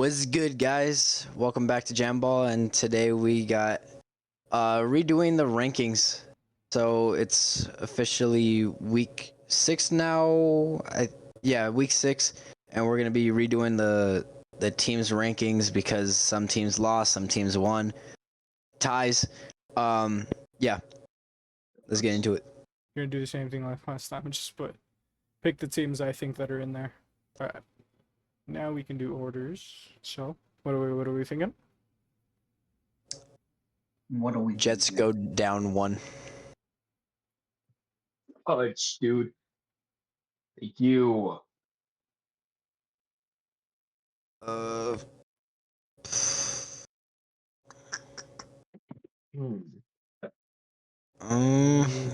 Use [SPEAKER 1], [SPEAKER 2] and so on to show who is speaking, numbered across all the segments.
[SPEAKER 1] What's good, guys? Welcome back to Jamball, and today we got redoing the rankings. So it's officially week 6 now. Week 6, and we're gonna be redoing the teams' rankings because some teams lost, some teams won, ties. Yeah, let's get into it.
[SPEAKER 2] You're gonna do the same thing like last time and just pick the teams I think that are in there. Alright. Now we can do orders. So what are we thinking?
[SPEAKER 3] What are we
[SPEAKER 1] Jets
[SPEAKER 3] thinking?
[SPEAKER 1] go down 1.
[SPEAKER 3] Fudge, dude. You.
[SPEAKER 1] Uh,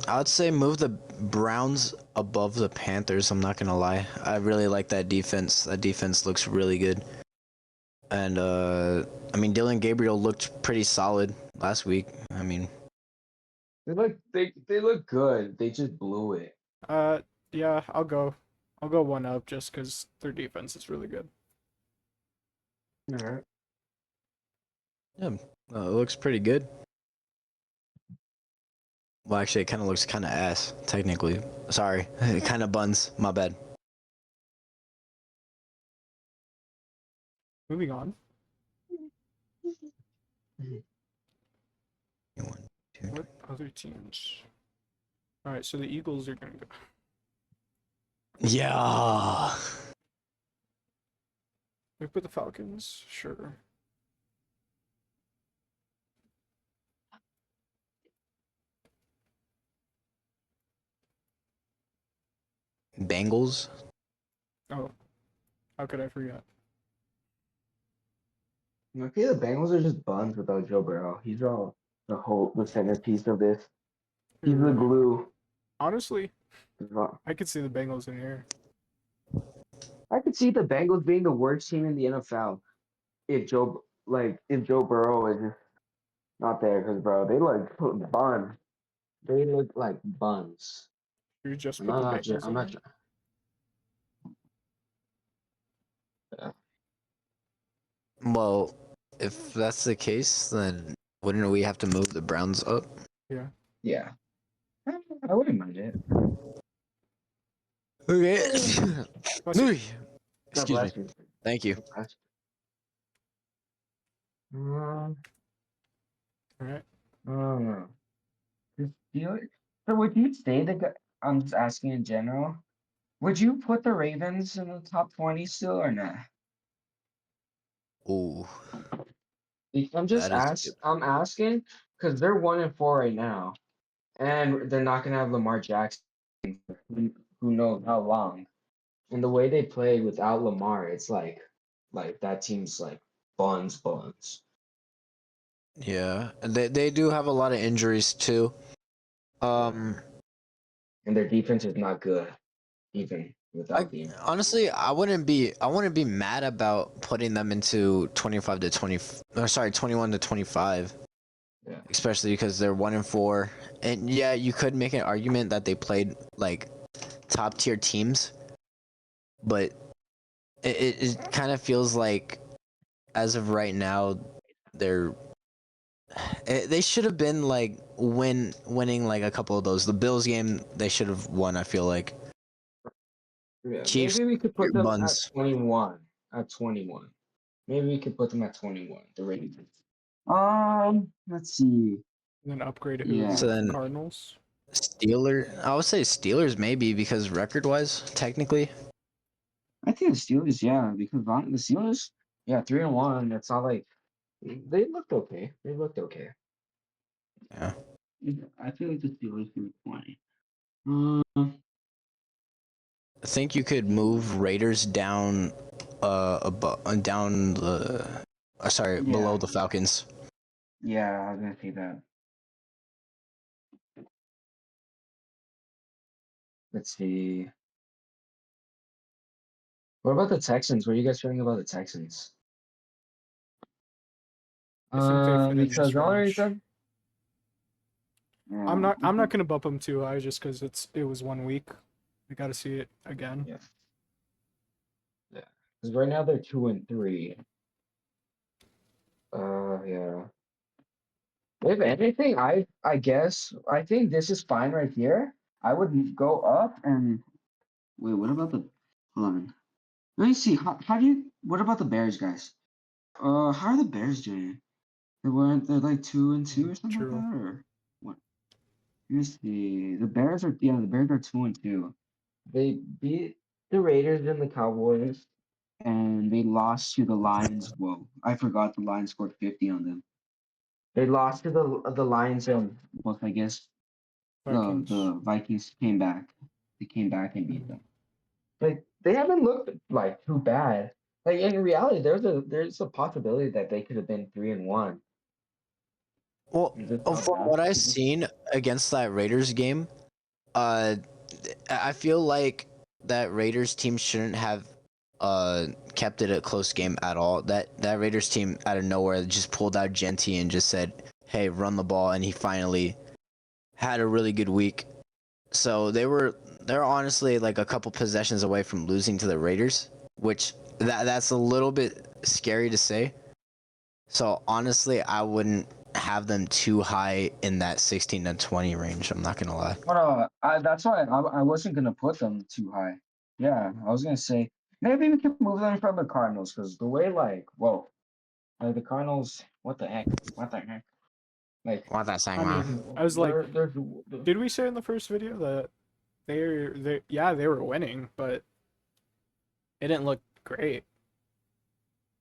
[SPEAKER 1] I would say move the Browns above the Panthers. I'm not gonna lie. I really like that defense. That defense looks really good. And Dylan Gabriel looked pretty solid last week.
[SPEAKER 3] They look good. They just blew it.
[SPEAKER 2] Yeah, I'll go one up just because their defense is really good.
[SPEAKER 3] Alright.
[SPEAKER 1] Yeah, it looks pretty good. Well, actually, it kind of looks kind of ass, technically. Sorry, it kind of buns. My bad.
[SPEAKER 2] Moving on.
[SPEAKER 1] 1, 2,
[SPEAKER 2] What other teams? Alright, so the Eagles are gonna go.
[SPEAKER 1] Yeah.
[SPEAKER 2] We put the Falcons, sure.
[SPEAKER 1] Bengals.
[SPEAKER 2] Oh, how could I forget?
[SPEAKER 3] Okay, the Bengals are just buns without Joe Burrow. He's all the centerpiece of this. He's the glue.
[SPEAKER 2] Honestly, I could see the Bengals in here.
[SPEAKER 3] I could see the Bengals being the worst team in the NFL if Joe Burrow is just not there, because bro, they look buns. They look like buns.
[SPEAKER 2] You just
[SPEAKER 3] I'm
[SPEAKER 2] put the
[SPEAKER 3] not,
[SPEAKER 2] Bengals
[SPEAKER 3] I'm
[SPEAKER 2] in
[SPEAKER 3] not.
[SPEAKER 2] there?
[SPEAKER 3] Yeah.
[SPEAKER 1] Well, if that's the case, then wouldn't we have to move the Browns up?
[SPEAKER 2] Yeah.
[SPEAKER 3] Yeah. I wouldn't mind it.
[SPEAKER 1] Okay. Excuse me.
[SPEAKER 3] You.
[SPEAKER 1] Thank you.
[SPEAKER 2] Alright.
[SPEAKER 3] So would you say I'm just asking in general, would you put the Ravens in the top 20 still or not?
[SPEAKER 1] Ooh,
[SPEAKER 3] I'm asking because they're 1-4 right now, and they're not gonna have Lamar Jackson for who knows how long. And the way they play without Lamar, it's like that team's like buns.
[SPEAKER 1] Yeah, they do have a lot of injuries too.
[SPEAKER 3] And their defense is not good, even without the
[SPEAKER 1] Honestly, I wouldn't be mad about putting them into 25 to 20, or sorry, 21 to 25.
[SPEAKER 3] Yeah.
[SPEAKER 1] Especially because they're 1-4, and yeah, you could make an argument that they played like top tier teams, but it kind of feels like as of right now they should have been like winning like a couple of those. The Bills game they should have won. I feel like.
[SPEAKER 3] Yeah,
[SPEAKER 1] Chiefs,
[SPEAKER 3] maybe we could put
[SPEAKER 1] your
[SPEAKER 3] them
[SPEAKER 1] buns.
[SPEAKER 3] at 21. At 21. Maybe we could put them at 21. The Ravens. Let's see.
[SPEAKER 2] And then upgrade who?
[SPEAKER 3] Yeah.
[SPEAKER 1] So then
[SPEAKER 2] Cardinals?
[SPEAKER 1] I would say Steelers maybe because record-wise, technically.
[SPEAKER 3] I think the Steelers, yeah, because the Steelers, yeah, 3-1. It's not like they looked okay. They looked okay.
[SPEAKER 1] Yeah.
[SPEAKER 3] I feel like the Steelers can be 20.
[SPEAKER 1] I think you could move Raiders down, down the, below the Falcons.
[SPEAKER 3] Yeah, I was gonna say that. Let's see. What about the Texans? What are you guys feeling about the Texans?
[SPEAKER 2] I think they fit in
[SPEAKER 3] Because
[SPEAKER 2] this
[SPEAKER 3] the only
[SPEAKER 2] range.
[SPEAKER 3] reason.
[SPEAKER 2] I'm not gonna bump them too high just because it was 1 week. We got to see it again.
[SPEAKER 3] Yeah. Yeah. Because right now they're 2-3. yeah. If anything, I guess I think this is fine right here. I would go up and wait. What about the? Hold on. Let me see. How do you? What about the Bears, guys? How are the Bears doing? They're like 2-2 or something like
[SPEAKER 2] True.
[SPEAKER 3] that, or what? Let me see. The Bears are 2-2. They beat the Raiders and the Cowboys, and they lost to the Lions. Whoa, I forgot the Lions scored 50 on them. They lost to the Lions and well, I guess
[SPEAKER 2] Vikings.
[SPEAKER 3] the Vikings came back. They came back and beat them. Like they haven't looked like too bad. Like in reality, there's a possibility that they could have been 3-1.
[SPEAKER 1] Well,
[SPEAKER 3] Is it not
[SPEAKER 1] from
[SPEAKER 3] bad?
[SPEAKER 1] what I've seen against that Raiders game, uh, I feel like that Raiders team shouldn't have kept it a close game at all. That Raiders team out of nowhere just pulled out Genty and just said, "Hey, run the ball," and he finally had a really good week. So they're honestly like a couple possessions away from losing to the Raiders, which that's a little bit scary to say. So honestly, I wouldn't have them too high in that 16 to 20 range. I'm not gonna lie.
[SPEAKER 3] Well, that's why I wasn't gonna put them too high. Yeah, I was gonna say maybe we could move them from the Cardinals because the way whoa, like the Cardinals, what the heck, like
[SPEAKER 1] What that saying,
[SPEAKER 2] I
[SPEAKER 1] man?
[SPEAKER 2] mean, I was like,
[SPEAKER 3] they're
[SPEAKER 2] did we say in the first video that they were winning, but it didn't look great.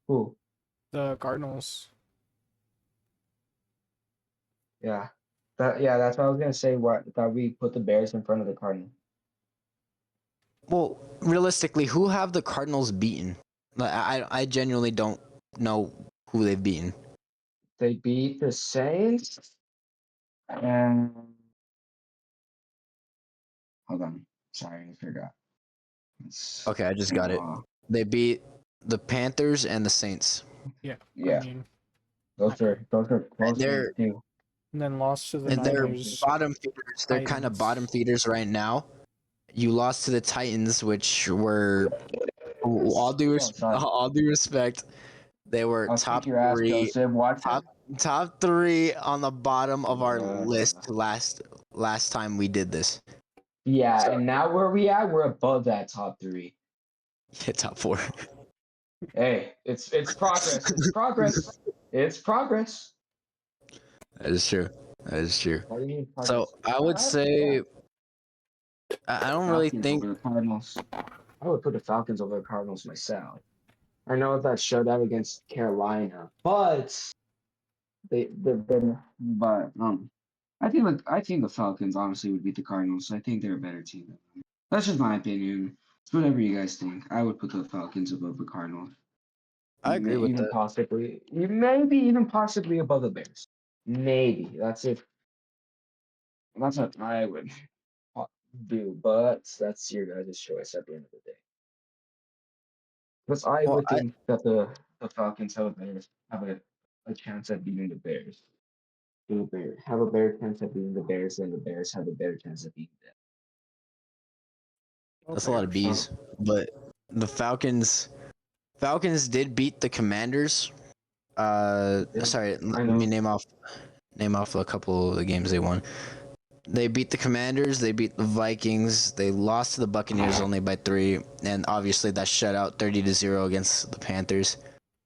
[SPEAKER 3] who?
[SPEAKER 2] The Cardinals.
[SPEAKER 3] Yeah, that's what I was gonna say. That we put the Bears in front of the Cardinals.
[SPEAKER 1] Well, realistically, who have the Cardinals beaten? Like, I genuinely don't know who they've beaten.
[SPEAKER 3] They beat the Saints. And hold on, sorry, I forgot.
[SPEAKER 1] Okay, I just got it. They beat the Panthers and the Saints.
[SPEAKER 2] Yeah.
[SPEAKER 3] Yeah,
[SPEAKER 2] I mean,
[SPEAKER 3] those are close
[SPEAKER 1] They're
[SPEAKER 3] ones too.
[SPEAKER 2] and then lost to the
[SPEAKER 1] and they're
[SPEAKER 2] Niners.
[SPEAKER 1] bottom feeders. They're kind of
[SPEAKER 2] Titans.
[SPEAKER 1] bottom feeders right now. You lost to the Titans, which were all due
[SPEAKER 3] sorry.
[SPEAKER 1] all due respect, they were
[SPEAKER 3] I'll
[SPEAKER 1] top
[SPEAKER 3] kick your ass,
[SPEAKER 1] three,
[SPEAKER 3] Joseph. Watch it.
[SPEAKER 1] top three on the bottom of our
[SPEAKER 3] Yeah.
[SPEAKER 1] list last time we did this.
[SPEAKER 3] Yeah,
[SPEAKER 1] So-
[SPEAKER 3] and now where we at? We're above that top three.
[SPEAKER 1] Yeah, top four.
[SPEAKER 3] Hey, it's progress. It's progress. It's progress.
[SPEAKER 1] That is true. That is true.
[SPEAKER 3] What do you mean
[SPEAKER 1] So
[SPEAKER 3] progress?
[SPEAKER 1] I would say I don't really
[SPEAKER 3] Falcons
[SPEAKER 1] think
[SPEAKER 3] over the Cardinals. I would put the Falcons over the Cardinals myself. I know that showdown against Carolina, but they've been. But I think the Falcons honestly would beat the Cardinals. I think they're a better team than them. That's just my opinion. It's whatever you guys think. I would put the Falcons above the Cardinals.
[SPEAKER 1] I agree with
[SPEAKER 3] Even
[SPEAKER 1] that.
[SPEAKER 3] possibly, maybe even possibly above the Bears. Maybe that's if that's what I would do, but that's your guys' choice at the end of the day. Because I
[SPEAKER 1] Well,
[SPEAKER 3] would think that the Falcons have a chance at beating the Bears. Have a better chance at beating the Bears than the Bears have a better chance at beating them.
[SPEAKER 1] that's a lot of B's, but the Falcons did beat the Commanders. Sorry, let me name off a couple of the games they won. They beat the Commanders, they beat the Vikings, they lost to the Buccaneers only by 3, and obviously that shutout 30-0 against the Panthers.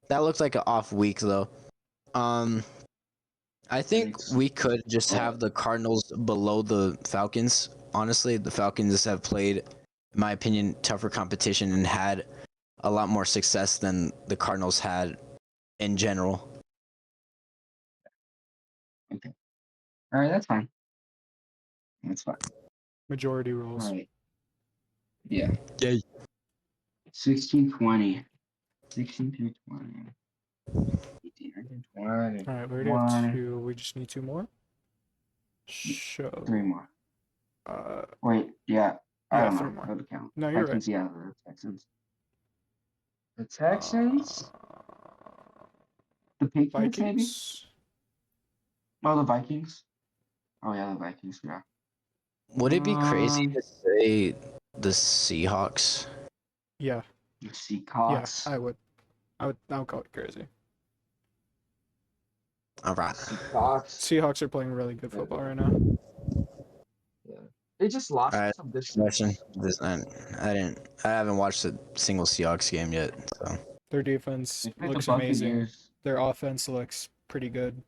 [SPEAKER 1] That looked like an off week though. I think we could just have the Cardinals below the Falcons. Honestly, the Falcons have played, in my opinion, tougher competition and had a lot more success than the Cardinals had in general.
[SPEAKER 3] Okay. All right, that's fine. That's fine.
[SPEAKER 2] Majority rules.
[SPEAKER 3] All right. Yeah.
[SPEAKER 1] Yay.
[SPEAKER 3] 16-20. 16-20. 18-20.
[SPEAKER 2] All right, we already have 2. We just need 2 more. Show.
[SPEAKER 3] 3 more.
[SPEAKER 2] Uh,
[SPEAKER 3] Wait, yeah. I
[SPEAKER 2] Yeah,
[SPEAKER 3] don't
[SPEAKER 2] 3
[SPEAKER 3] know.
[SPEAKER 2] more.
[SPEAKER 3] How to count.
[SPEAKER 2] No, you're
[SPEAKER 3] Texans,
[SPEAKER 2] right.
[SPEAKER 3] yeah, the Texans. The Texans? The Patriots, maybe?
[SPEAKER 2] Vikings.
[SPEAKER 3] Oh, the Vikings? Oh, yeah, the Vikings, yeah.
[SPEAKER 1] Would it be crazy to say the Seahawks?
[SPEAKER 2] Yeah.
[SPEAKER 3] The
[SPEAKER 2] Yeah, I would. I would call it crazy.
[SPEAKER 3] Seahawks.
[SPEAKER 2] Yeah, I would call it crazy.
[SPEAKER 3] The Seahawks.
[SPEAKER 2] I would call it crazy.
[SPEAKER 1] All right.
[SPEAKER 3] Seahawks.
[SPEAKER 2] Seahawks are playing really good football right now.
[SPEAKER 3] Yeah. They just
[SPEAKER 1] All
[SPEAKER 3] lost
[SPEAKER 1] right.
[SPEAKER 3] some good
[SPEAKER 1] Question.
[SPEAKER 3] teams.
[SPEAKER 1] I haven't watched a single Seahawks game yet. So
[SPEAKER 2] Their defense
[SPEAKER 3] They played the
[SPEAKER 2] looks amazing.
[SPEAKER 3] Buccaneers.
[SPEAKER 2] Their offense looks pretty good.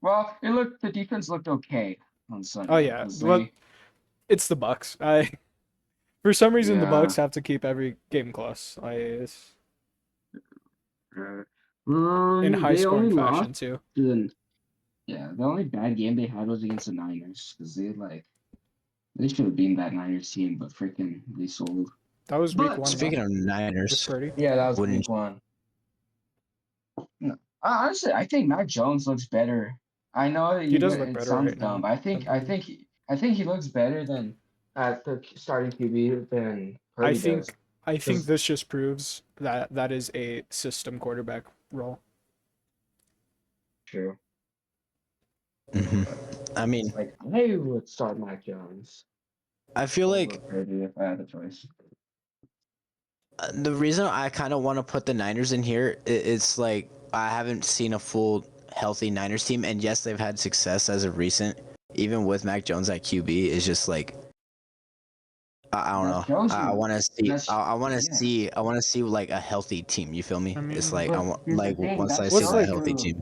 [SPEAKER 3] Well, the defense looked okay on Sunday.
[SPEAKER 2] Oh yeah,
[SPEAKER 3] 'Cause
[SPEAKER 2] well, it's the Bucks. For some reason the Bucks
[SPEAKER 3] Yeah.
[SPEAKER 2] have to keep every game close. It's in high
[SPEAKER 3] They only
[SPEAKER 2] scoring
[SPEAKER 3] lost
[SPEAKER 2] fashion too.
[SPEAKER 3] to the only bad game they had was against the Niners because they should have beaten that Niners team, but freaking they sold.
[SPEAKER 2] That was week
[SPEAKER 3] But
[SPEAKER 2] 1, no?
[SPEAKER 1] speaking of
[SPEAKER 2] With
[SPEAKER 1] Niners,
[SPEAKER 2] Purdy.
[SPEAKER 3] yeah, that was
[SPEAKER 1] wouldn't
[SPEAKER 3] week one. No, honestly, I think Mac Jones looks better. I know that
[SPEAKER 2] He does look
[SPEAKER 3] it
[SPEAKER 2] better
[SPEAKER 3] sounds
[SPEAKER 2] right
[SPEAKER 3] dumb,
[SPEAKER 2] now.
[SPEAKER 3] but I think he looks better than at the starting QB than
[SPEAKER 2] I
[SPEAKER 3] Purdy does.
[SPEAKER 2] think this just proves that that is a system quarterback role.
[SPEAKER 3] True.
[SPEAKER 1] Mhm. I mean,
[SPEAKER 3] Like I would start Mac Jones
[SPEAKER 1] I feel
[SPEAKER 3] over
[SPEAKER 1] like
[SPEAKER 3] Purdy if I had the choice.
[SPEAKER 1] the reason I kind of want to put the Niners in here, it's like I haven't seen a full healthy Niners team, and yes, they've had success as of recent, even with Mac Jones at QB. It's just like I don't
[SPEAKER 3] That
[SPEAKER 1] know.
[SPEAKER 3] shows
[SPEAKER 1] I
[SPEAKER 3] you.
[SPEAKER 1] want to see.
[SPEAKER 3] That's
[SPEAKER 1] I want to
[SPEAKER 3] yeah.
[SPEAKER 1] see. I want to see like a healthy team. You feel me?
[SPEAKER 2] I
[SPEAKER 1] It's
[SPEAKER 2] mean,
[SPEAKER 1] like I
[SPEAKER 3] But
[SPEAKER 1] want
[SPEAKER 3] here's the
[SPEAKER 1] like
[SPEAKER 3] thing,
[SPEAKER 1] once
[SPEAKER 3] that
[SPEAKER 1] I
[SPEAKER 2] What's
[SPEAKER 1] see a
[SPEAKER 2] like-
[SPEAKER 1] healthy
[SPEAKER 3] shows you.
[SPEAKER 1] team.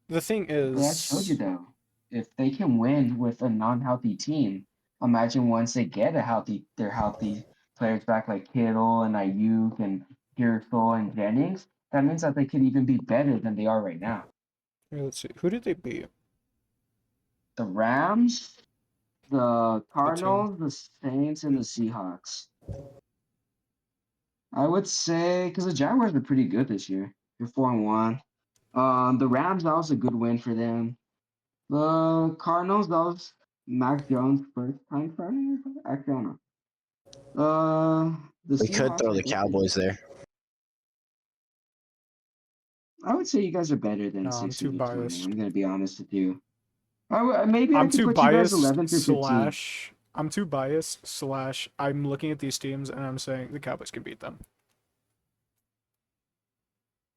[SPEAKER 2] The thing
[SPEAKER 3] But that shows you
[SPEAKER 2] is,
[SPEAKER 3] though, if they can win with a non-healthy team, imagine once they get their healthy players back like Kittle and Ayuk and Pearsall and Jennings, that means that they could even be better than they are right now.
[SPEAKER 2] here, let's see, who did they beat?
[SPEAKER 3] The Rams, the Cardinals, the Saints, and the Seahawks. I would say because the Jaguars are pretty good this year. They're 4-1. The Rams, that was a good win for them. The Cardinals, that was Mac Jones' first time starting. Actually, I don't know. The
[SPEAKER 1] We could
[SPEAKER 3] Seahawks,
[SPEAKER 1] throw
[SPEAKER 3] I
[SPEAKER 1] the
[SPEAKER 3] think
[SPEAKER 1] Cowboys there.
[SPEAKER 3] I would say you guys are better than
[SPEAKER 2] No, I'm
[SPEAKER 3] 16
[SPEAKER 2] too
[SPEAKER 3] to 20.
[SPEAKER 2] biased.
[SPEAKER 3] I'm gonna be honest with you. Maybe I
[SPEAKER 2] I'm
[SPEAKER 3] could
[SPEAKER 2] too
[SPEAKER 3] put you guys
[SPEAKER 2] biased
[SPEAKER 3] 11 through 15.
[SPEAKER 2] I'm too biased slash I'm looking at these teams and I'm saying the Cowboys can beat them.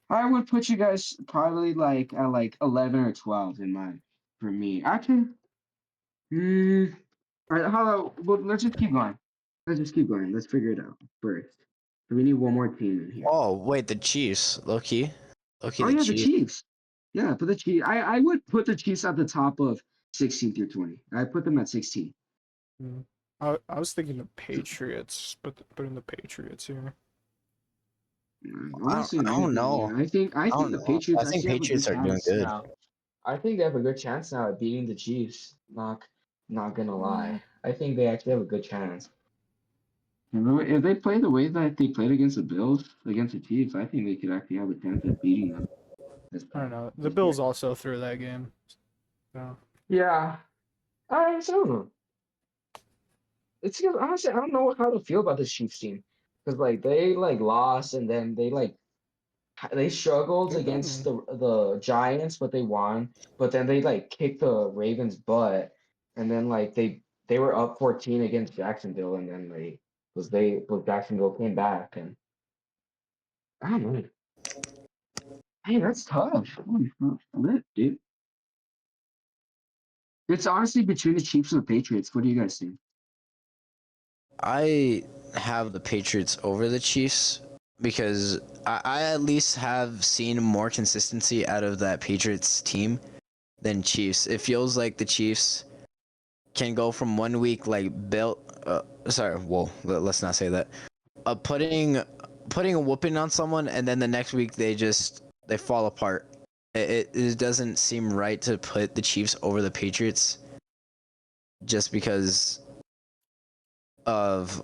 [SPEAKER 3] I would put you guys probably like at like 11 or 12 in mine for me. Actually, all right, well, let's just keep going. Let's just keep going. Let's figure it out first. So we need one more team in here.
[SPEAKER 1] Oh wait, the Chiefs. Low key.
[SPEAKER 3] Oh
[SPEAKER 1] The
[SPEAKER 3] yeah, the
[SPEAKER 1] Chiefs.
[SPEAKER 3] Chiefs. Yeah, put the Chiefs. I would put the Chiefs at the top of 16 through 20. I put them at 16.
[SPEAKER 2] Mm. I was thinking the Patriots, but putting the Patriots here.
[SPEAKER 3] Honestly,
[SPEAKER 1] I don't know.
[SPEAKER 3] yeah, I
[SPEAKER 1] I don't
[SPEAKER 3] think the
[SPEAKER 1] know.
[SPEAKER 3] Patriots
[SPEAKER 1] I think
[SPEAKER 3] actually have a good
[SPEAKER 1] Patriots are doing
[SPEAKER 3] chance
[SPEAKER 1] good.
[SPEAKER 3] now. I think they have a good chance now at beating the Chiefs. Not gonna lie. I think they actually have a good chance. If they play the way that they played against the Bills, against the Chiefs, I think they could actually have a chance at beating them.
[SPEAKER 2] I don't know. The Bills also threw that game. So
[SPEAKER 3] Yeah. I don't know. It's because honestly, I don't know how to feel about this Chiefs team. Because like they like lost and then they struggled
[SPEAKER 2] they're
[SPEAKER 3] against
[SPEAKER 2] done.
[SPEAKER 3] the Giants, but they won. But then they like kicked the Ravens' butt, and then like they were up 14 against Jacksonville, and then Jacksonville came back, and I don't know. Hey, that's tough. Holy flip, dude. It's honestly between the Chiefs and the Patriots. What do you guys think?
[SPEAKER 1] I have the Patriots over the Chiefs because I at least have seen more consistency out of that Patriots team than Chiefs. It feels like the Chiefs can go from 1 week like built. Sorry, whoa. Let's not say that. Putting a whooping on someone and then the next week they fall apart. It doesn't seem right to put the Chiefs over the Patriots just because of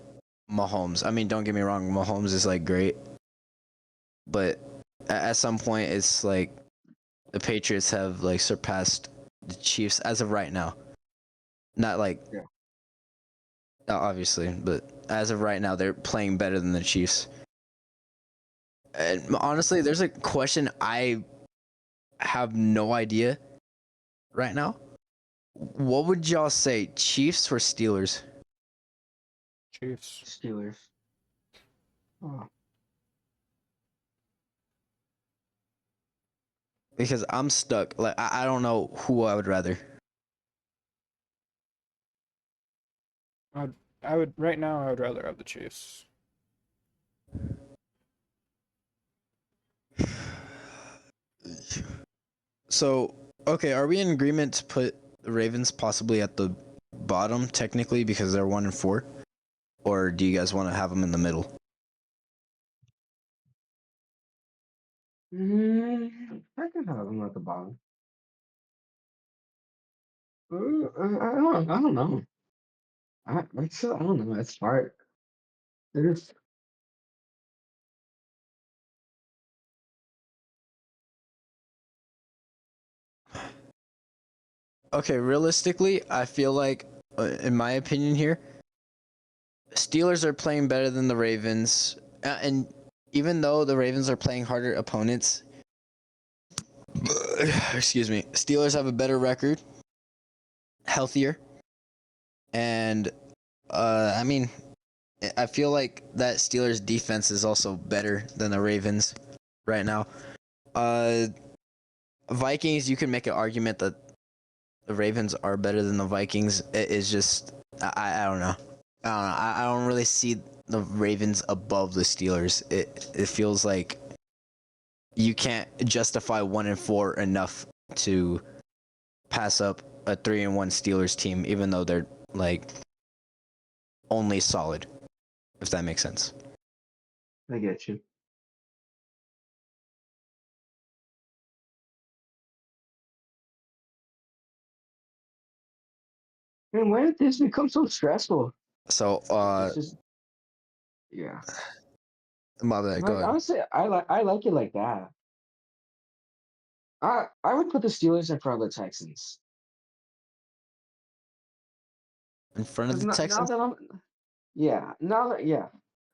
[SPEAKER 1] Mahomes. I mean, don't get me wrong, Mahomes is like great, but at some point, it's like the Patriots have like surpassed the Chiefs as of right now. Not like,
[SPEAKER 3] Yeah.
[SPEAKER 1] obviously, but as of right now, they're playing better than the Chiefs. And honestly, there's a question I have no idea right now. What would y'all say, Chiefs or Steelers?
[SPEAKER 2] Chiefs.
[SPEAKER 3] Steelers. Oh.
[SPEAKER 1] because I'm stuck. Like I don't know who I would rather.
[SPEAKER 2] I would right now. I would rather have the Chiefs.
[SPEAKER 1] So, okay, are we in agreement to put the Ravens possibly at the bottom technically because they're 1-4, or do you guys want to have them in the middle?
[SPEAKER 3] I can have them at the bottom. I don't know. I don't know. It's hard. There's
[SPEAKER 1] Okay, realistically, I feel like, in my opinion here, Steelers are playing better than the Ravens, and even though the Ravens are playing harder opponents, excuse me, Steelers have a better record, healthier, and I mean, I feel like that Steelers defense is also better than the Ravens right now. Uh, Vikings, you can make an argument that the Ravens are better than the Vikings. It is just I don't know. I don't really see the Ravens above the Steelers. It feels like you can't justify 1-4 enough to pass up a 3-1 Steelers team, even though they're like only solid. If that makes sense.
[SPEAKER 3] I get you. Man, when did this become so stressful?
[SPEAKER 1] So
[SPEAKER 3] It's just yeah.
[SPEAKER 1] my bad. Go
[SPEAKER 3] Like
[SPEAKER 1] ahead.
[SPEAKER 3] honestly, I like it like that. I would put the Steelers in front of the Texans.
[SPEAKER 1] In front of
[SPEAKER 3] 'Cause
[SPEAKER 1] the
[SPEAKER 3] now
[SPEAKER 1] Texans.
[SPEAKER 3] that I'm yeah,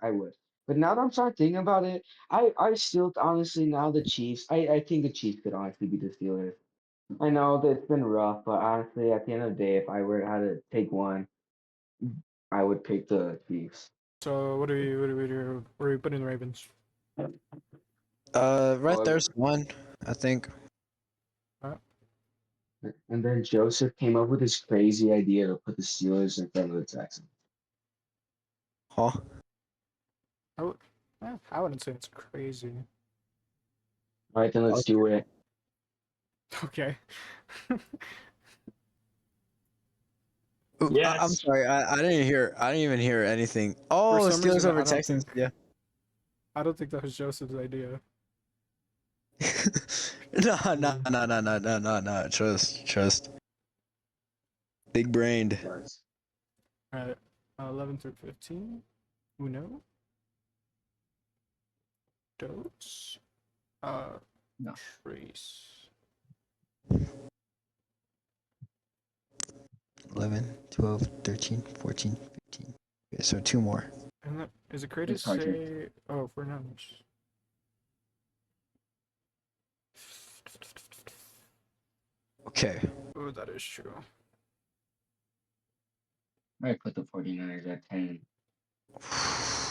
[SPEAKER 3] I would. But now that I'm starting thinking about it, I still honestly now the Chiefs. I think the Chiefs could honestly beat the Steelers. I know that it's been rough, but honestly, at the end of the day, if I were had to take one, I would pick the Chiefs.
[SPEAKER 2] So where are we putting the Ravens?
[SPEAKER 1] Right
[SPEAKER 3] Well,
[SPEAKER 1] there's one. I think.
[SPEAKER 3] and then Joseph came up with this crazy idea to put the Steelers in front of the Texans.
[SPEAKER 1] Huh?
[SPEAKER 2] I wouldn't say it's crazy.
[SPEAKER 3] All right, then let's do it.
[SPEAKER 2] Okay.
[SPEAKER 1] Ooh, I'm
[SPEAKER 3] Yes.
[SPEAKER 1] sorry. I didn't hear. I didn't even hear anything.
[SPEAKER 2] For
[SPEAKER 1] Oh,
[SPEAKER 2] some
[SPEAKER 1] Steelers
[SPEAKER 2] reason,
[SPEAKER 1] over Texans. Yeah.
[SPEAKER 2] I don't think that was Joseph's idea.
[SPEAKER 1] No, no, no, no, no, no, no, no. Trust. Big brained.
[SPEAKER 3] Yes.
[SPEAKER 2] Alright, 11 through 15. Uno. Dos.
[SPEAKER 3] No.
[SPEAKER 2] Trace.
[SPEAKER 1] 11, 12, 13, 14, 15. Okay, so two more.
[SPEAKER 2] And that, is it great to
[SPEAKER 3] It's hard to-
[SPEAKER 2] say? Oh, Fernandes.
[SPEAKER 1] Okay.
[SPEAKER 2] Oh, that is true.
[SPEAKER 3] I put the 49ers at 10.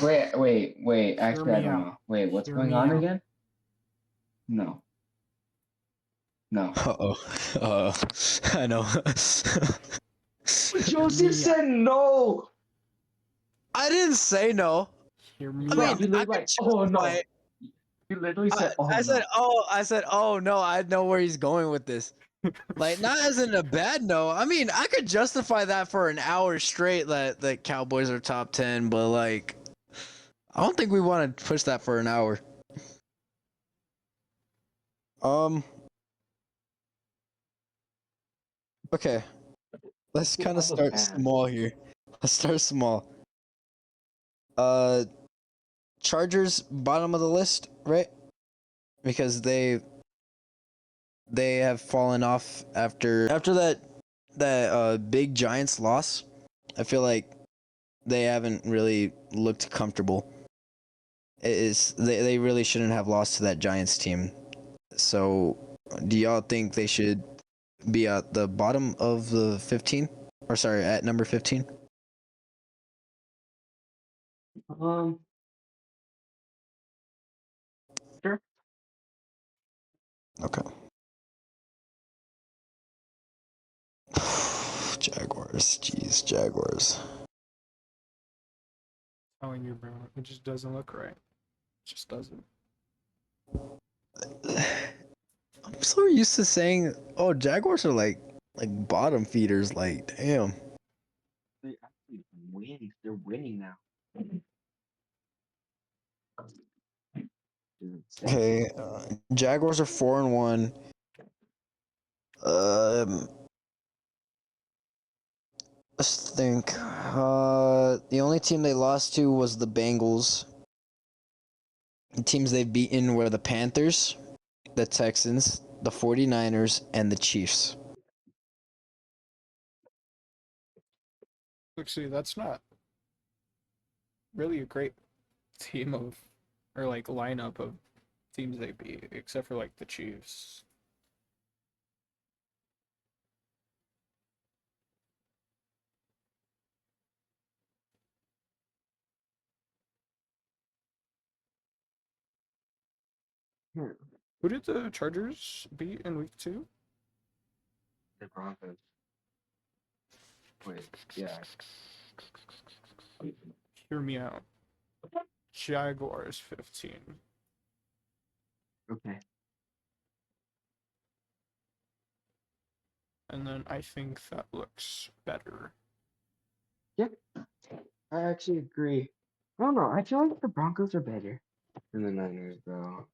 [SPEAKER 3] Wait. Actually, I
[SPEAKER 2] me
[SPEAKER 3] don't
[SPEAKER 2] out.
[SPEAKER 3] know. Wait, what's
[SPEAKER 2] Hear
[SPEAKER 3] going
[SPEAKER 2] me
[SPEAKER 3] on
[SPEAKER 2] out.
[SPEAKER 3] again? No. No.
[SPEAKER 1] Uh-oh. I know.
[SPEAKER 3] Joseph said no.
[SPEAKER 1] I didn't say no.
[SPEAKER 2] Hear me
[SPEAKER 1] I
[SPEAKER 3] Bro,
[SPEAKER 1] mean,
[SPEAKER 2] out.
[SPEAKER 3] you
[SPEAKER 1] I
[SPEAKER 3] literally
[SPEAKER 1] could
[SPEAKER 3] like, oh
[SPEAKER 1] justify
[SPEAKER 3] no.
[SPEAKER 1] it.
[SPEAKER 3] You literally said, oh
[SPEAKER 1] I
[SPEAKER 3] no.
[SPEAKER 1] said, oh no. I know where he's going with this. Like, not as in a bad no. I mean, I could justify that for an hour straight that the Cowboys are top 10, but like, I don't think we want to push that for an hour. Okay. Let's kind of
[SPEAKER 3] Have a
[SPEAKER 1] start
[SPEAKER 3] ban.
[SPEAKER 1] small here. Let's start small. Chargers bottom of the list, right? Because they have fallen off after that big Giants loss. I feel like they haven't really looked comfortable. They really shouldn't have lost to that Giants team. So, do y'all think they should be at the bottom of the 15? Or sorry, at number 15?
[SPEAKER 3] Sure.
[SPEAKER 1] Okay. Jaguars. Jeez, Jaguars.
[SPEAKER 2] Telling you, bro, it just doesn't look right. It just doesn't.
[SPEAKER 1] I'm so used to saying, "Oh, Jaguars are like bottom feeders." Like, damn.
[SPEAKER 3] They actually win. They're winning now. Dude,
[SPEAKER 1] Okay, Jaguars are 4-1. Um, let's think. The only team they lost to was the Bengals. The teams they've beaten were the Panthers, the Texans, the 49ers, and the Chiefs.
[SPEAKER 2] Actually, that's not really a great team of, or like lineup of teams they beat, except for like the Chiefs.
[SPEAKER 3] Hmm,
[SPEAKER 2] Who did the Chargers beat in week 2?
[SPEAKER 3] the Broncos. Wait, yeah.
[SPEAKER 2] Hear me out. Jaguars 15.
[SPEAKER 3] Okay.
[SPEAKER 2] And then I think that looks better.
[SPEAKER 3] Yep. I actually agree. I don't know. I feel like the Broncos are better than the Niners, bro.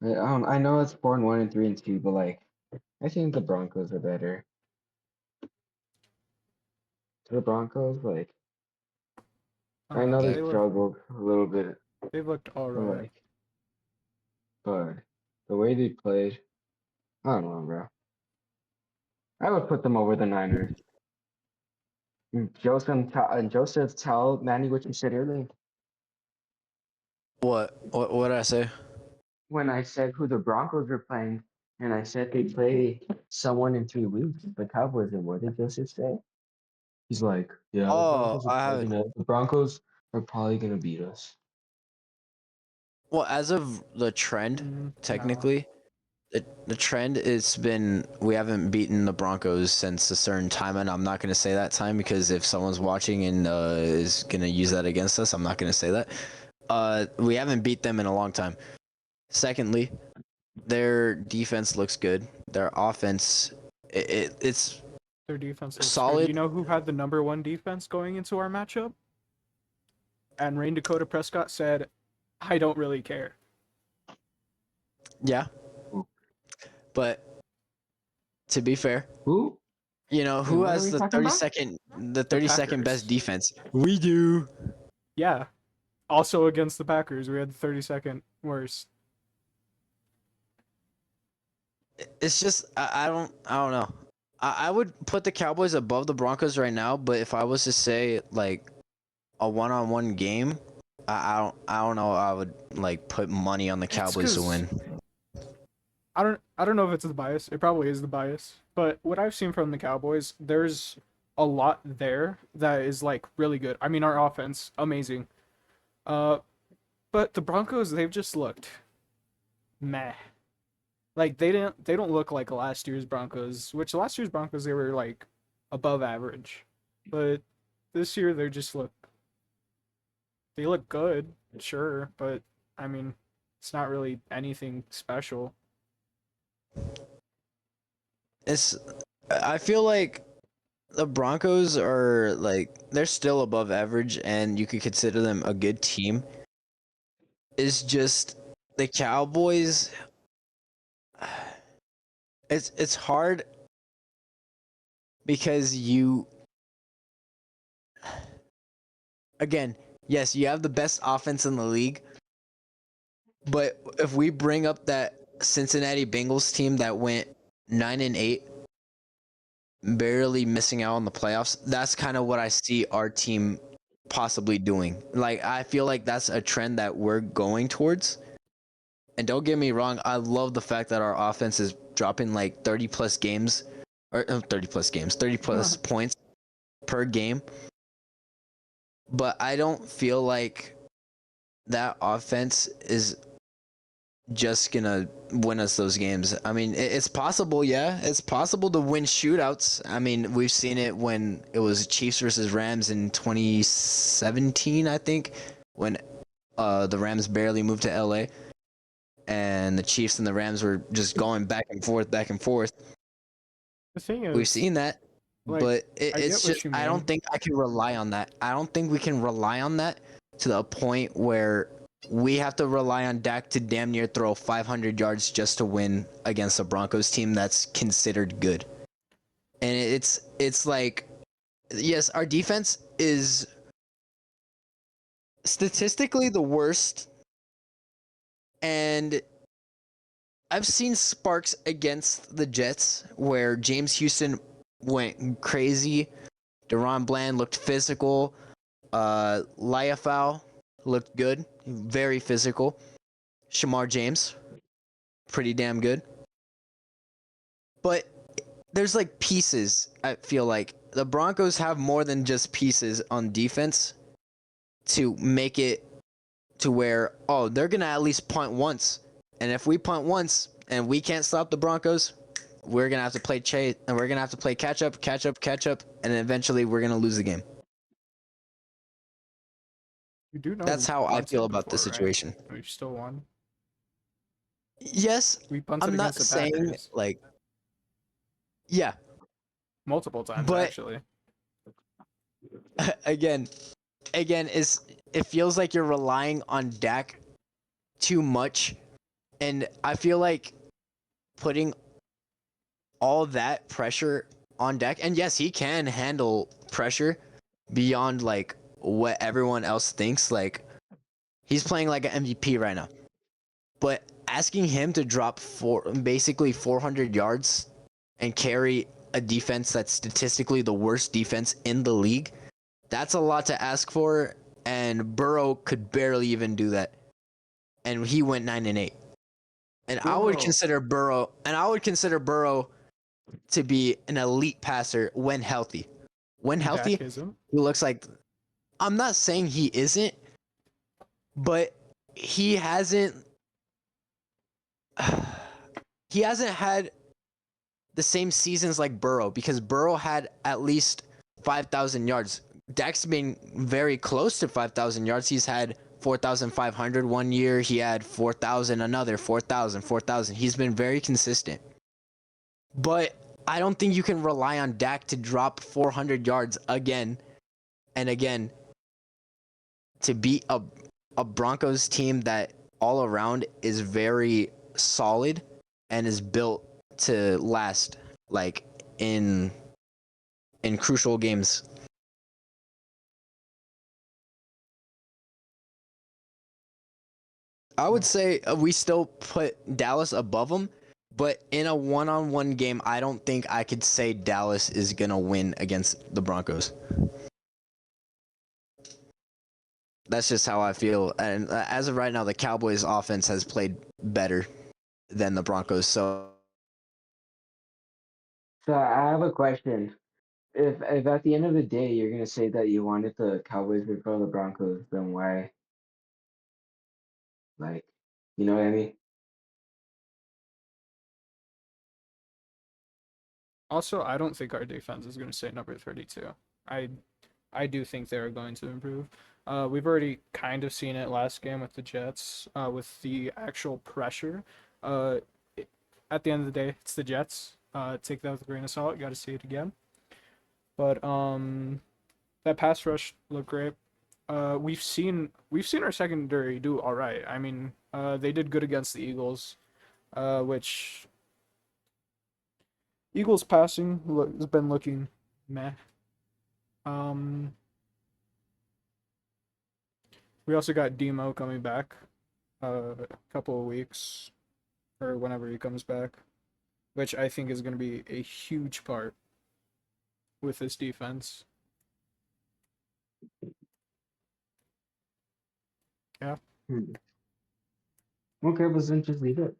[SPEAKER 3] I know it's 4-1 and 3-2, but like I think the Broncos are better. The Broncos, like I know
[SPEAKER 2] They
[SPEAKER 3] they
[SPEAKER 2] look
[SPEAKER 3] struggled a little bit,
[SPEAKER 2] they've looked
[SPEAKER 3] but
[SPEAKER 2] alright.
[SPEAKER 3] like, but the way they played, I don't know, bro. I would put them over the Niners. Joseph, tell Manny what you said earlier.
[SPEAKER 1] What did I say?
[SPEAKER 3] When I said who the Broncos were playing, and I said they play someone in 3 weeks, the Cowboys, and what did Joseph say? He's like, yeah,
[SPEAKER 1] Oh,
[SPEAKER 3] The Broncos are probably gonna beat us.
[SPEAKER 1] well, as of the trend,
[SPEAKER 2] No.
[SPEAKER 1] technically, the trend it's been we haven't beaten the Broncos since a certain time, and I'm not gonna say that time because if someone's watching and is gonna use that against us, I'm not gonna say that. We haven't beat them in a long time. Secondly, their defense looks good. Their offense, it's
[SPEAKER 2] Their defense looks good.
[SPEAKER 1] solid.
[SPEAKER 2] You know who had the number 1 defense going into our matchup? And Rain Dakota Prescott said, I don't really care.
[SPEAKER 1] Yeah, but to be fair,
[SPEAKER 3] Who?
[SPEAKER 1] you know
[SPEAKER 3] Wait,
[SPEAKER 1] who
[SPEAKER 3] what are
[SPEAKER 1] has
[SPEAKER 3] we
[SPEAKER 1] the
[SPEAKER 3] talking about?
[SPEAKER 1] 32nd best
[SPEAKER 2] Packers.
[SPEAKER 1] defense? We do.
[SPEAKER 2] Yeah. Also against the Packers, we had the 32nd worst.
[SPEAKER 1] It's just I don't know. I would put the Cowboys above the Broncos right now, but if I was to say like a one-on-one game, I don't know. I would like put money on the
[SPEAKER 2] It's
[SPEAKER 1] Cowboys to
[SPEAKER 2] 'cause
[SPEAKER 1] win.
[SPEAKER 2] I don't know if it's the bias. It probably is the bias. But what I've seen from the Cowboys, there's a lot there that is like really good. I mean, our offense, amazing. Uh, but the Broncos, they've just looked meh. Like they don't look like last year's Broncos, which last year's Broncos they were like above average. But this year they look good, sure, but I mean, it's not really anything special.
[SPEAKER 1] It's I feel like the Broncos are like they're still above average, and you could consider them a good team. It's just the Cowboys. It's hard because you again, yes, you have the best offense in the league, but if we bring up that Cincinnati Bengals team that went 9-8, barely missing out on the playoffs, that's kind of what I see our team possibly doing. Like I feel like that's a trend that we're going towards. And don't get me wrong, I love the fact that our offense is dropping like 30 plus games or 30 plus games, 30 plus points per game. But I don't feel like that offense is just gonna win us those games. I mean, it's possible, yeah. It's possible to win shootouts. I mean, we've seen it when it was Chiefs versus Rams in 2017, I think, when the Rams barely moved to LA and the Chiefs and the Rams were just going back and forth, back and forth.
[SPEAKER 2] The thing is,
[SPEAKER 1] We've seen that,
[SPEAKER 2] like,
[SPEAKER 1] but
[SPEAKER 2] I
[SPEAKER 1] it's
[SPEAKER 2] get what
[SPEAKER 1] just
[SPEAKER 2] you
[SPEAKER 1] I don't
[SPEAKER 2] mean.
[SPEAKER 1] think I can rely on that. I don't think we can rely on that to the point where we have to rely on Dak to damn near throw 500 yards just to win against a Broncos team that's considered good. And it's like, yes, our defense is statistically the worst, and I've seen sparks against the Jets where James Houston went crazy. Deron Bland looked physical. Liafau looked good, very physical. Shamar James, pretty damn good. But there's like pieces. I feel like the Broncos have more than just pieces on defense to make it to where they're gonna at least punt once, and if we punt once and we can't stop the Broncos, we're gonna have to play chase and we're gonna have to play catch up, and eventually we're gonna lose the game.
[SPEAKER 2] You do know
[SPEAKER 1] That's
[SPEAKER 2] we
[SPEAKER 1] how I feel
[SPEAKER 2] punted
[SPEAKER 1] about the
[SPEAKER 2] before, right?
[SPEAKER 1] situation.
[SPEAKER 2] We've still won.
[SPEAKER 1] Yes,
[SPEAKER 2] We punted
[SPEAKER 1] I'm not
[SPEAKER 2] against the
[SPEAKER 1] saying
[SPEAKER 2] Packers
[SPEAKER 1] like, yeah,
[SPEAKER 2] multiple times
[SPEAKER 1] but
[SPEAKER 2] actually.
[SPEAKER 1] again, is it feels like you're relying on Dak too much, and I feel like putting all that pressure on Dak, and yes, he can handle pressure beyond like what everyone else thinks. Like, he's playing like an MVP right now, but asking him to drop basically 400 yards and carry a defense that's statistically the worst defense in the league, that's a lot to ask for. And Burrow could barely even do that, and he went 9-8. And I would consider Burrow to be an elite passer when healthy. When healthy,
[SPEAKER 2] Dak isn't.
[SPEAKER 1] he looks like. I'm not saying he isn't, but he hasn't. He hasn't had the same seasons like Burrow, because Burrow had at least 5,000 yards. Dak's been very close to 5,000 yards. He's had 4,500 one year. He had 4,000 another, 4,000, 4,000. He's been very consistent. But I don't think you can rely on Dak to drop 400 yards again and again to beat a Broncos team that all around is very solid and is built to last, like in crucial games. I would say we still put Dallas above them, but in a one-on-one game, I don't think I could say Dallas is gonna win against the Broncos. That's just how I feel. And as of right now, the Cowboys' offense has played better than the Broncos. So
[SPEAKER 3] I have a question. If at the end of the day you're gonna say that you wanted the Cowboys before the Broncos, then why? Like, you know what I mean?
[SPEAKER 2] Also, I don't think our defense is going to stay number 32. I I do think they're going to improve. We've already kind of seen it last game with the Jets, with the actual pressure. Uh, at the end of the day, it's the Jets. Take that with a grain of salt. Got to see it again. But that pass rush looked great. We've seen our secondary do all right. I mean, they did good against the Eagles, which Eagles passing has been looking meh. Um, we also got Demo coming back a couple of weeks or whenever he comes back, which I think is going to be a huge part with this defense. Yeah.
[SPEAKER 3] Hmm. Okay, but then just leave it.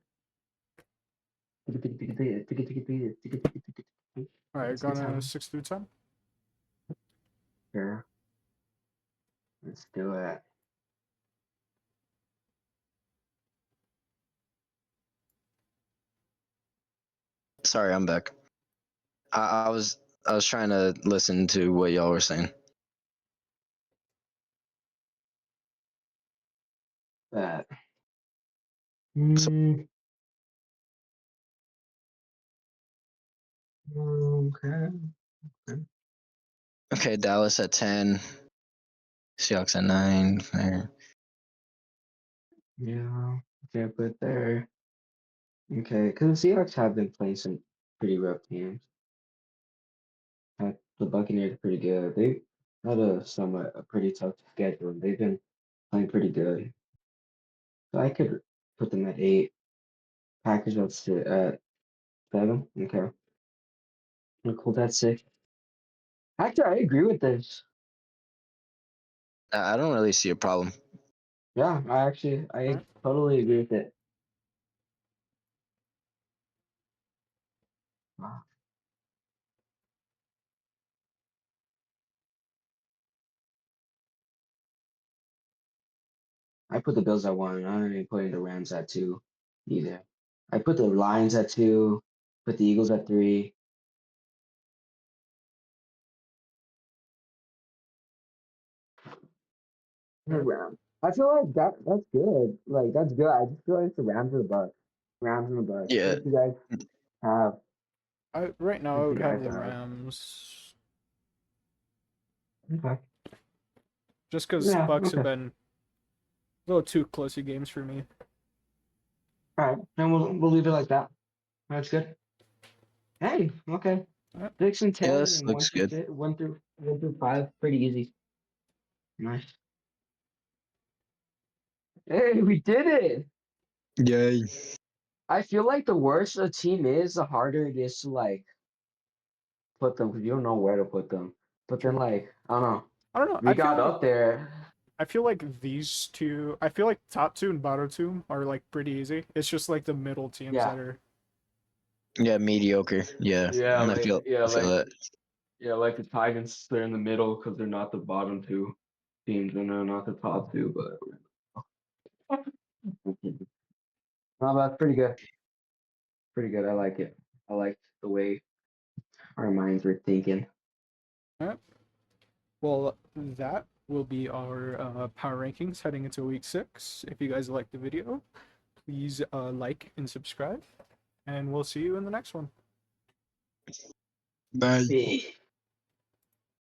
[SPEAKER 2] All right,
[SPEAKER 3] Let's get
[SPEAKER 2] gonna
[SPEAKER 3] time.
[SPEAKER 2] 6 through 10.
[SPEAKER 3] Sure. Let's do it.
[SPEAKER 1] Sorry, I'm back. I was trying to listen to what y'all were saying.
[SPEAKER 3] That.
[SPEAKER 1] So-
[SPEAKER 3] Okay.
[SPEAKER 1] Okay, Dallas at 10. Seahawks at 9. Fair.
[SPEAKER 3] Yeah. Okay, put there. Okay, because the Seahawks have been playing some pretty rough teams. The Buccaneers are pretty good. They had a pretty tough schedule. They've been playing pretty good. So I could put them at 8. Packers at 7. Okay. And Colts at 6. Actually, I agree with this.
[SPEAKER 1] I don't really see a problem.
[SPEAKER 3] Yeah, I
[SPEAKER 2] Alright.
[SPEAKER 3] totally agree with it. Wow. I put the Bills at 1. I don't even put the Rams at 2 either. I put the Lions at 2. Put the Eagles at 3. The
[SPEAKER 2] Okay.
[SPEAKER 3] Rams. I feel like that's good. Like that's good. I just feel like it's the Rams or the Bucks. Rams and the Bucks.
[SPEAKER 1] Yeah.
[SPEAKER 3] What do you guys have?
[SPEAKER 2] Right now I
[SPEAKER 3] What do
[SPEAKER 2] would
[SPEAKER 3] you
[SPEAKER 2] have
[SPEAKER 3] guys
[SPEAKER 2] the
[SPEAKER 3] have?
[SPEAKER 2] Rams,
[SPEAKER 3] Okay.
[SPEAKER 2] just because
[SPEAKER 3] Yeah.
[SPEAKER 2] Bucks have
[SPEAKER 3] Okay.
[SPEAKER 2] been a little too closey games for me.
[SPEAKER 3] All right. Then we'll leave it like that. That's good. Hey. Okay.
[SPEAKER 2] Alright.
[SPEAKER 3] 6 and
[SPEAKER 1] Yeah,
[SPEAKER 3] 10
[SPEAKER 1] this
[SPEAKER 3] and
[SPEAKER 1] looks good.
[SPEAKER 3] 1 through 5. Pretty easy. Nice. Hey, we did it.
[SPEAKER 1] Yay.
[SPEAKER 3] I feel like the worse a team is, the harder it is to like put them because you don't know where to put them. But then
[SPEAKER 2] True.
[SPEAKER 3] like I don't know.
[SPEAKER 2] I don't know.
[SPEAKER 3] We got up there.
[SPEAKER 2] I feel like these two. I feel like top two and bottom two are like pretty easy. It's just like the middle teams
[SPEAKER 3] Yeah.
[SPEAKER 2] that are.
[SPEAKER 1] Yeah, mediocre. Yeah.
[SPEAKER 3] Yeah,
[SPEAKER 1] I feel that.
[SPEAKER 3] like the Titans, they're in the middle because they're not the bottom two teams and they're not the top two, but no, that's pretty good. Pretty good. I like it. I like the way our minds were thinking.
[SPEAKER 2] Alright. Well, that will be our power rankings heading into week 6. If you guys liked the video, please like and subscribe, and we'll see you in the next one.
[SPEAKER 1] Bye.
[SPEAKER 3] Hey.